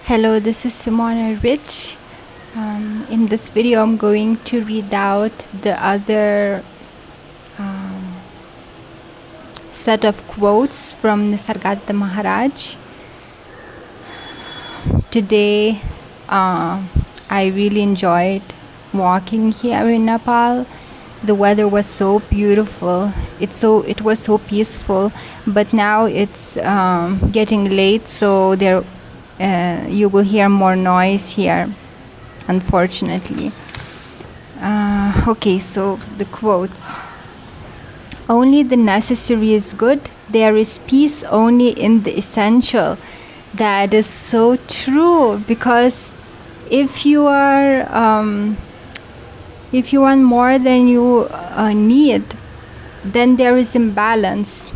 Hello, this is Simona Rich. In this video, I'm going to read out the other set of quotes from Nisargadatta Maharaj. Today, I really enjoyed walking here in Nepal. The weather was so beautiful. It was so peaceful. But now it's getting late, so you will hear more noise here, unfortunately. Okay, so the quotes. Only the necessary is good. There is peace only in the essential. That is so true, because if you want more than you need, then there is imbalance.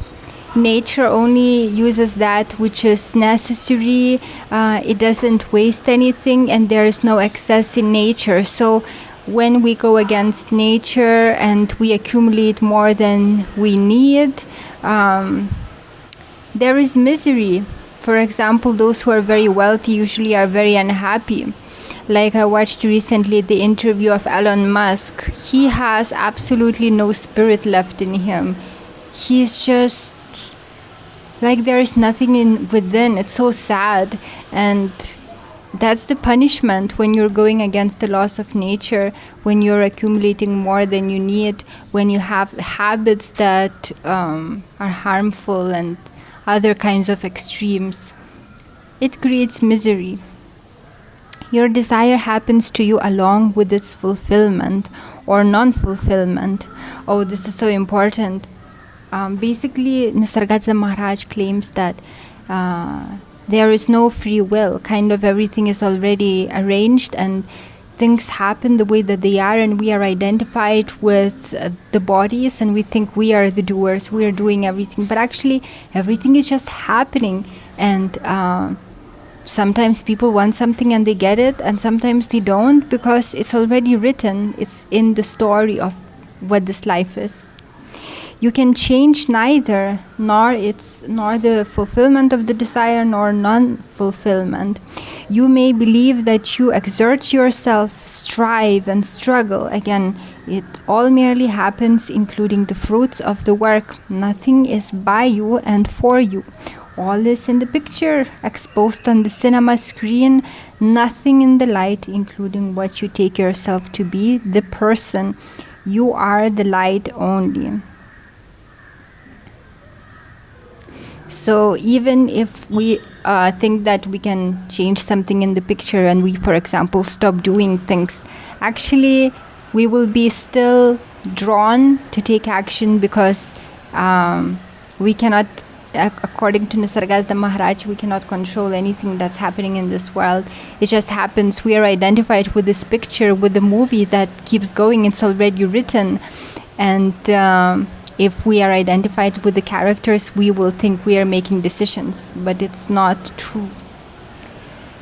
Nature only uses that which is necessary. It doesn't waste anything, and there is no excess in nature. So when we go against nature and we accumulate more than we need, there is misery. For example, those who are very wealthy usually are very unhappy. Like I watched recently the interview of Elon Musk. He has absolutely no spirit left in him. He's just like there is nothing within. It's so sad. And that's the punishment when you're going against the laws of nature, when you're accumulating more than you need, when you have habits that are harmful and other kinds of extremes. It creates misery. Your desire happens to you along with its fulfillment or non-fulfillment. Oh, this is so important. Basically, Nisargadatta Maharaj claims that there is no free will. Kind of everything is already arranged and things happen the way that they are, and we are identified with the bodies and we think we are the doers, we are doing everything. But actually, everything is just happening. And sometimes people want something and they get it, and sometimes they don't, because it's already written. It's in the story of what this life is. You can change neither, nor the fulfillment of the desire, nor non-fulfillment. You may believe that you exert yourself, strive and struggle. Again, it all merely happens, including the fruits of the work. Nothing is by you and for you. All is in the picture, exposed on the cinema screen. Nothing in the light, including what you take yourself to be, the person. You are the light only. So even if we think that we can change something in the picture and we, for example, stop doing things, actually we will be still drawn to take action, because we cannot, according to Nisargadatta Maharaj, we cannot control anything that's happening in this world. It just happens. We are identified with this picture, with the movie that keeps going. It's already written. And if we are identified with the characters, we will think we are making decisions, but it's not true.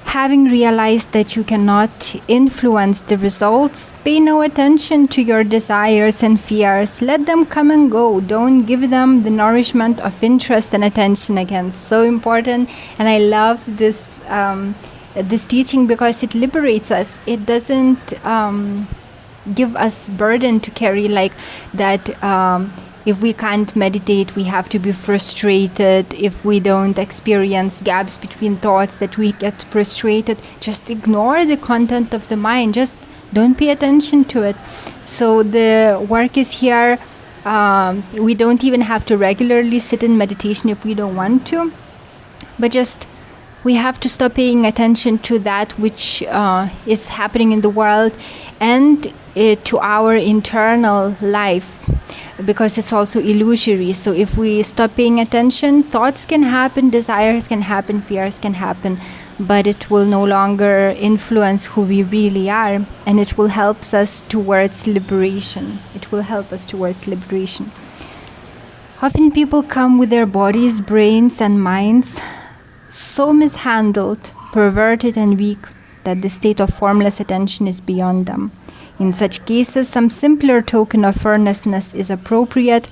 Having realized that you cannot influence the results, pay no attention to your desires and fears. Let them come and go. Don't give them the nourishment of interest and attention. Again, so important. And I love this teaching, because it liberates us. It doesn't give us burden to carry, like that. If we can't meditate, we have to be frustrated. If we don't experience gaps between thoughts, that we get frustrated. Just ignore the content of the mind. Just don't pay attention to it. So the work is here. We don't even have to regularly sit in meditation if we don't want to. But just we have to stop paying attention to that which is happening in the world and to our internal life, because it's also illusory. So if we stop paying attention, thoughts can happen, desires can happen, fears can happen, but it will no longer influence who we really are, and it will help us towards liberation. It will help us towards liberation. Often people come with their bodies, brains and minds so mishandled, perverted and weak that the state of formless attention is beyond them. In such cases, some simpler token of earnestness is appropriate.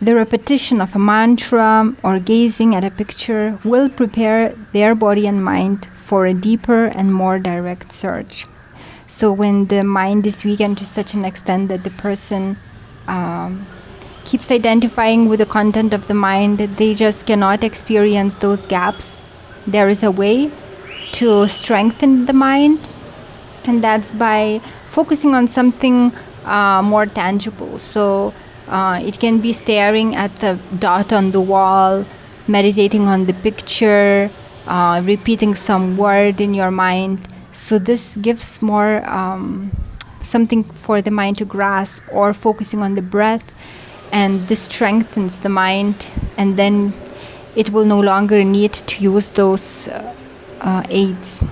The repetition of a mantra or gazing at a picture will prepare their body and mind for a deeper and more direct search. So when the mind is weakened to such an extent that the person keeps identifying with the content of the mind, they just cannot experience those gaps. There is a way to strengthen the mind, and that's by focusing on something more tangible. So it can be staring at the dot on the wall, meditating on the picture, repeating some word in your mind. So this gives more something for the mind to grasp, or focusing on the breath, and this strengthens the mind, and then it will no longer need to use those aids.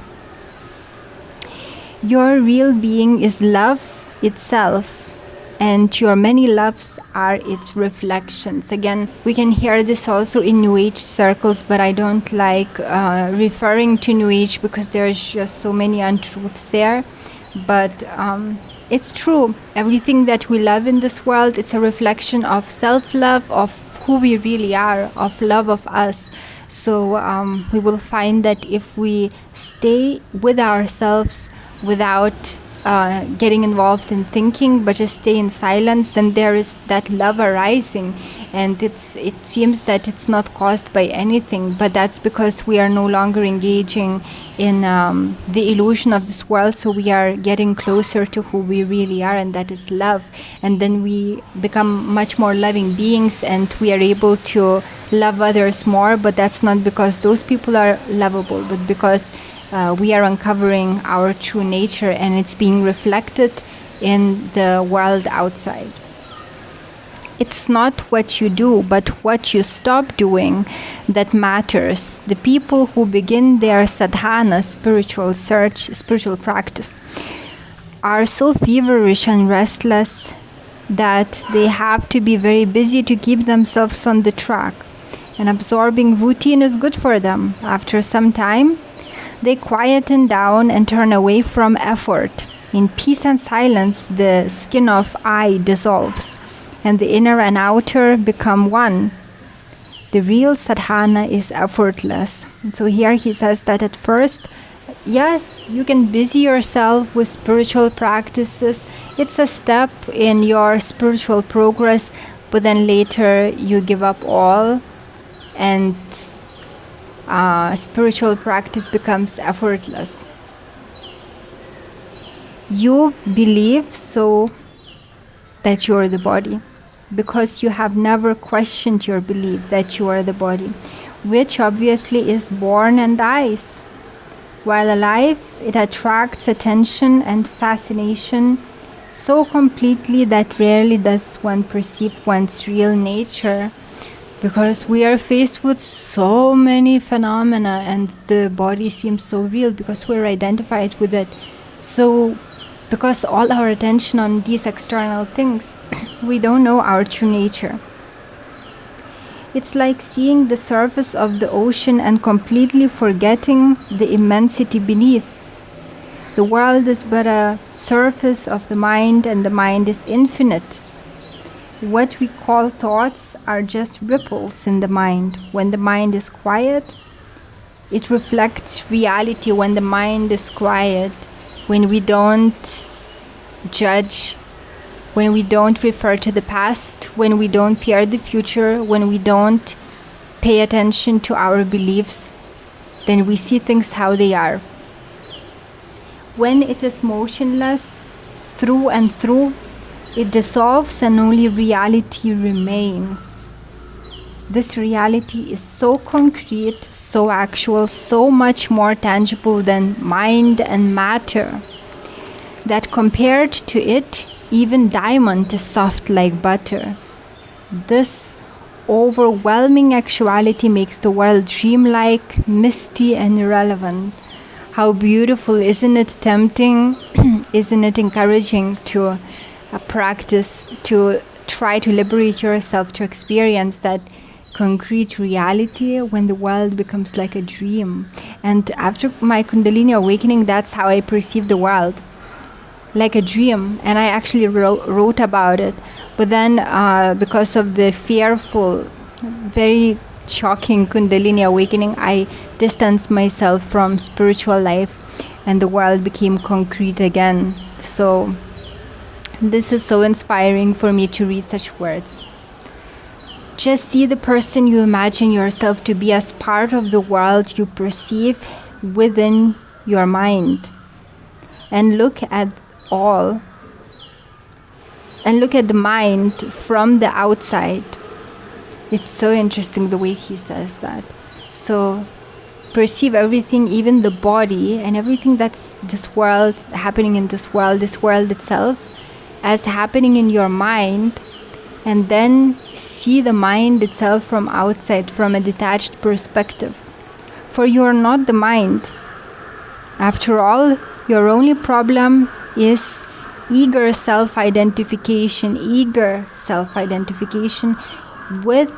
Your real being is love itself, and your many loves are its reflections. Again, we can hear this also in New Age circles, but I don't like referring to New Age because there's just so many untruths there. But it's true. Everything that we love in this world, it's a reflection of self-love, of who we really are, of love of us. So we will find that if we stay with ourselves without getting involved in thinking, but just stay in silence, then there is that love arising, and it seems that it's not caused by anything, but that's because we are no longer engaging in the illusion of this world. So we are getting closer to who we really are, and that is love, and then we become much more loving beings, and we are able to love others more. But that's not because those people are lovable, but because we are uncovering our true nature, and it's being reflected in the world outside. It's not what you do, but what you stop doing that matters. The people who begin their sadhana, spiritual search, spiritual practice, are so feverish and restless that they have to be very busy to keep themselves on the track. And absorbing routine is good for them. After some time, they quieten down and turn away from effort. In peace and silence, the skin of I dissolves, and the inner and outer become one. The real sadhana is effortless. And so here he says that at first, yes, you can busy yourself with spiritual practices. It's a step in your spiritual progress, but then later you give up all, and spiritual practice becomes effortless. You believe so that you are the body, because you have never questioned your belief that you are the body, which obviously is born and dies. While alive, it attracts attention and fascination so completely that rarely does one perceive one's real nature, because we are faced with so many phenomena, and the body seems so real because we're identified with it. So because all our attention on these external things, we don't know our true nature. It's like seeing the surface of the ocean and completely forgetting the immensity beneath. The world is but a surface of the mind, and the mind is infinite. What we call thoughts are just ripples in the mind. When the mind is quiet, it reflects reality. When the mind is quiet, when we don't judge, when we don't refer to the past, when we don't fear the future, when we don't pay attention to our beliefs, then we see things how they are. When it is motionless, through and through, it dissolves and only reality remains. This reality is so concrete, so actual, so much more tangible than mind and matter, that compared to it, even diamond is soft like butter. This overwhelming actuality makes the world dreamlike, misty, and irrelevant. How beautiful! Isn't it tempting? Isn't it encouraging to practice, to try to liberate yourself, to experience that concrete reality when the world becomes like a dream? And after my Kundalini awakening, that's how I perceive the world, like a dream. And I actually wrote about it. But then because of the fearful, very shocking Kundalini awakening, I distanced myself from spiritual life and the world became concrete again. So this is so inspiring for me to read such words. Just see the person you imagine yourself to be as part of the world you perceive within your mind. And look at the mind from the outside. It's so interesting the way he says that. So perceive everything, even the body and everything that's this world, happening in this world itself, as happening in your mind, and then see the mind itself from outside, from a detached perspective. For you are not the mind. After all, your only problem is eager self-identification with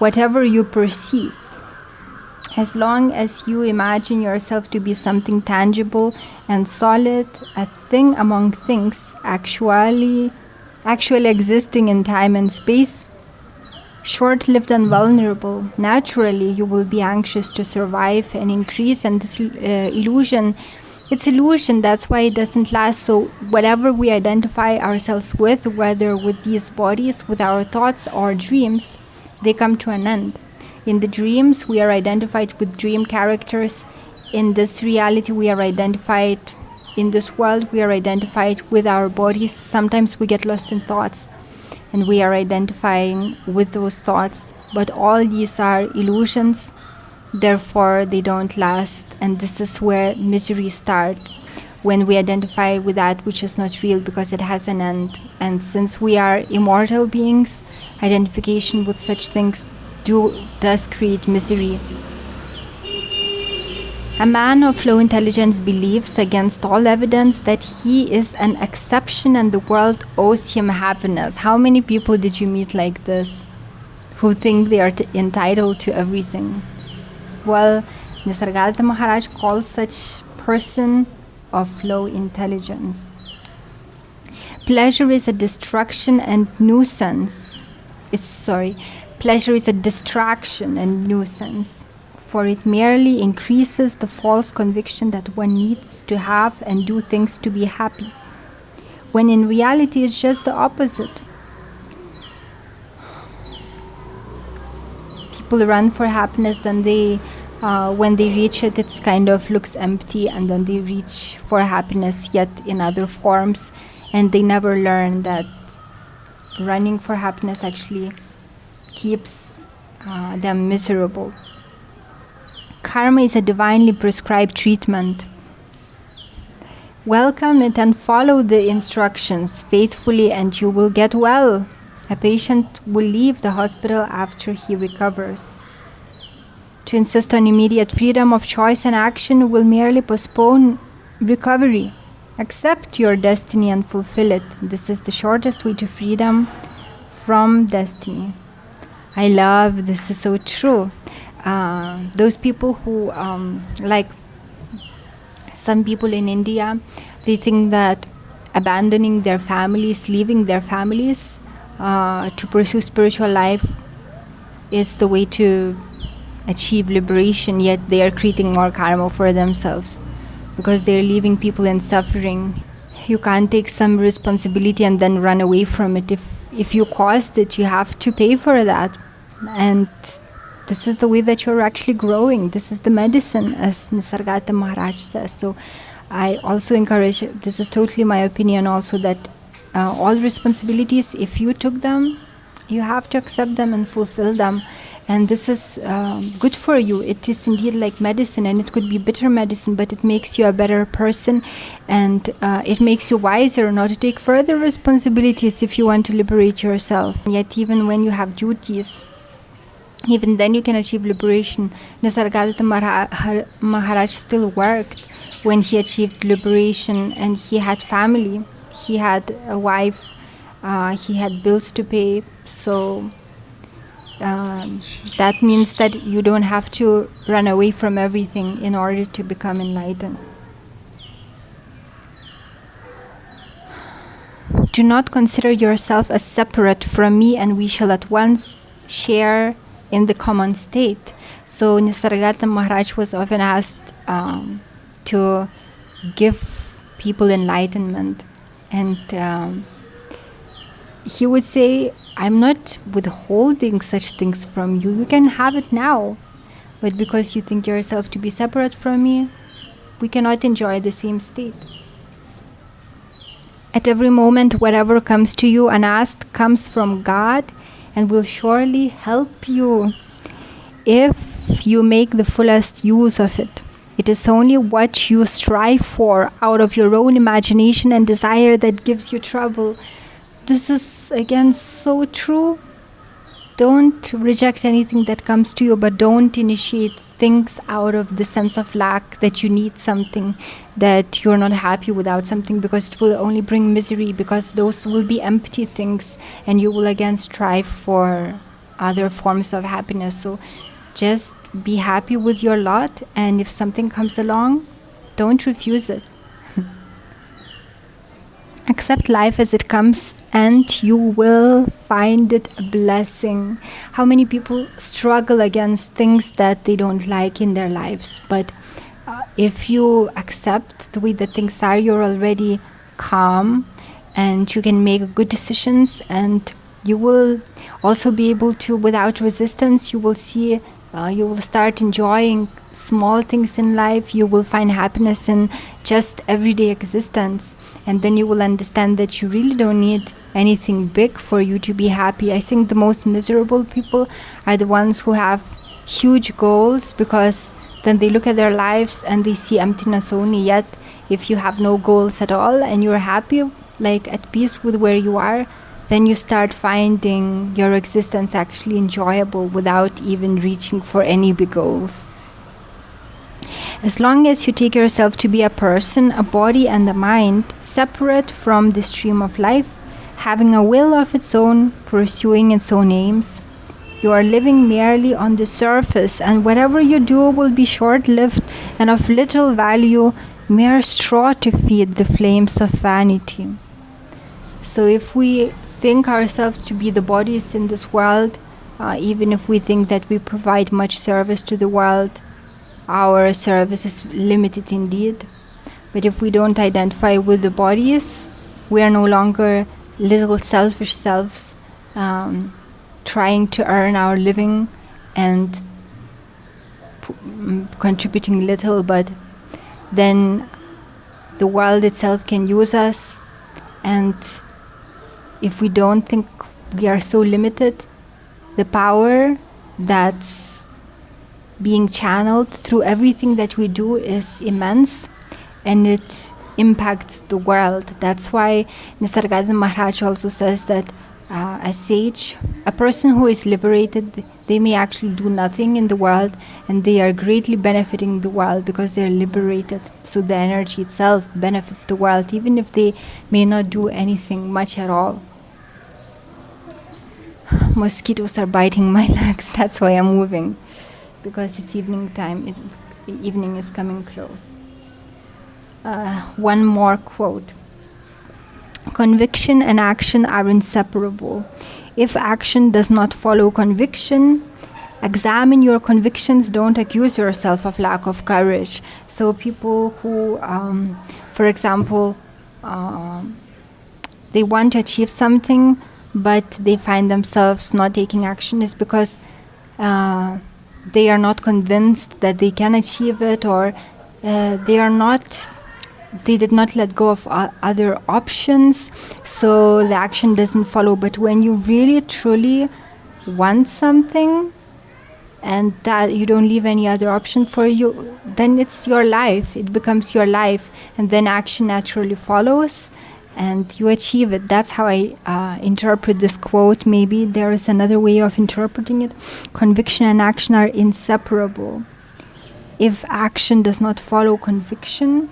whatever you perceive. As long as you imagine yourself to be something tangible and solid, a thing among things, actually existing in time and space, short-lived and vulnerable, naturally you will be anxious to survive and increase, and this illusion, it's illusion, that's why it doesn't last. So whatever we identify ourselves with, whether with these bodies, with our thoughts or dreams, they come to an end. In the dreams, we are identified with dream characters. In this reality, we are identified, in this world, we are identified with our bodies. Sometimes we get lost in thoughts and we are identifying with those thoughts. But all these are illusions, therefore they don't last. And this is where misery starts, when we identify with that which is not real, because it has an end. And since we are immortal beings, identification with such things does create misery. A man of low intelligence believes against all evidence that he is an exception and the world owes him happiness. How many people did you meet like this, who think they are entitled to everything? Well, Nisargadatta Maharaj calls such person of low intelligence. Pleasure is a distraction and nuisance. Pleasure is a distraction and nuisance, for it merely increases the false conviction that one needs to have and do things to be happy, when in reality it's just the opposite. People run for happiness, then when they reach it, it's kind of looks empty, and then they reach for happiness yet in other forms, and they never learn that running for happiness actually keeps them miserable. Karma is a divinely prescribed treatment. Welcome it and follow the instructions faithfully and you will get well. A patient will leave the hospital after he recovers. To insist on immediate freedom of choice and action will merely postpone recovery. Accept your destiny and fulfill it. This is the shortest way to freedom from destiny. I love this, is so true. Those people who, like some people in India, they think that abandoning their families, leaving their families to pursue spiritual life is the way to achieve liberation, yet they are creating more karma for themselves because they are leaving people in suffering. You can't take some responsibility and then run away from it. If you caused it, you have to pay for that. And this is the way that you're actually growing. This is the medicine, as Nisargadatta Maharaj says. So I also encourage, this is totally my opinion also, that all responsibilities, if you took them, you have to accept them and fulfill them. And this is good for you. It is indeed like medicine, and it could be bitter medicine, but it makes you a better person, and it makes you wiser not to take further responsibilities if you want to liberate yourself. Yet even when you have duties, even then you can achieve liberation. Nisargadatta Maharaj still worked when he achieved liberation, and he had family, he had a wife, he had bills to pay. So that means that you don't have to run away from everything in order to become enlightened. Do not consider yourself as separate from me, and we shall at once share in the common state. So Nisargadatta Maharaj was often asked to give people enlightenment, and he would say, I'm not withholding such things from you. You can have it now. But because you think yourself to be separate from me, we cannot enjoy the same state. At every moment, whatever comes to you unasked comes from God and will surely help you if you make the fullest use of it. It is only what you strive for out of your own imagination and desire that gives you trouble. This is again so true. Don't reject anything that comes to you, but don't initiate things out of the sense of lack, that you need something, that you're not happy without something, because it will only bring misery, because those will be empty things and you will again strive for other forms of happiness. So just be happy with your lot, and if something comes along, don't refuse it. Accept life as it comes and you will find it a blessing. How many people struggle against things that they don't like in their lives? But if you accept the way that things are, you're already calm and you can make good decisions, and you will also be able to, without resistance, you will see, you will start enjoying small things in life. You will find happiness in just everyday existence. And then you will understand that you really don't need anything big for you to be happy. I think the most miserable people are the ones who have huge goals, because then they look at their lives and they see emptiness only. Yet, if you have no goals at all and you're happy, like at peace with where you are, then you start finding your existence actually enjoyable without even reaching for any big goals. As long as you take yourself to be a person, a body and a mind, separate from the stream of life, having a will of its own, pursuing its own aims, you are living merely on the surface, and whatever you do will be short-lived and of little value, mere straw to feed the flames of vanity. So if we think ourselves to be the bodies in this world, even if we think that we provide much service to the world, our service is limited indeed. But if we don't identify with the bodies, we are no longer little selfish selves trying to earn our living and contributing little, but then the world itself can use us. And if we don't think we are so limited, the power that's being channeled through everything that we do is immense, and it impacts the world. That's why Nisargadatta Maharaj also says that a sage, a person who is liberated, they may actually do nothing in the world and they are greatly benefiting the world because they are liberated. So the energy itself benefits the world, even if they may not do anything much at all. Mosquitoes are biting my legs, that's why I'm moving, because it's evening time, evening is coming close. One more quote. Conviction and action are inseparable. If action does not follow conviction, examine your convictions, don't accuse yourself of lack of courage. So people who, for example, they want to achieve something, but they find themselves not taking action, is because they are not convinced that they can achieve it, or they did not let go of other options, so the action doesn't follow. But when you really truly want something and that you don't leave any other option for you, then it's your life, it becomes your life, and then action naturally follows and you achieve it. That's how I interpret this quote. Maybe there is another way of interpreting it. Conviction and action are inseparable. If action does not follow conviction,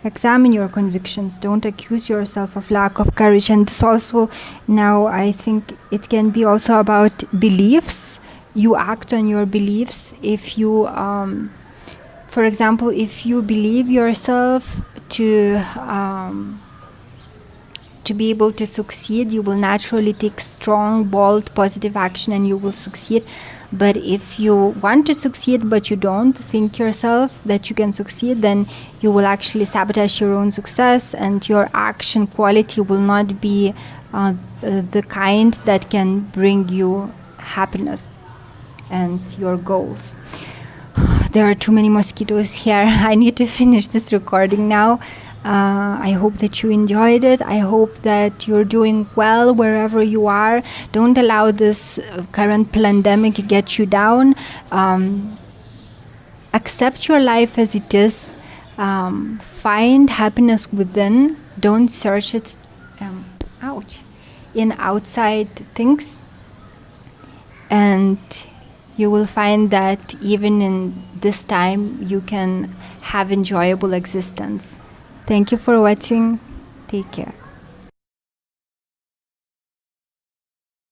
examine your convictions. Don't accuse yourself of lack of courage. And this also, now I think it can be also about beliefs. You act on your beliefs. If you, for example, if you believe yourself to be able to succeed, you will naturally take strong, bold, positive action and you will succeed. But if you want to succeed but you don't think yourself that you can succeed, then you will actually sabotage your own success, and your action quality will not be the kind that can bring you happiness and your goals. There are too many mosquitoes here. I need to finish this recording now. I hope that you enjoyed it. I hope that you're doing well wherever you are. Don't allow this current pandemic to get you down. Accept your life as it is. Find happiness within. Don't search it in outside things. And you will find that even in this time, you can have enjoyable existence. Thank you for watching. Take care.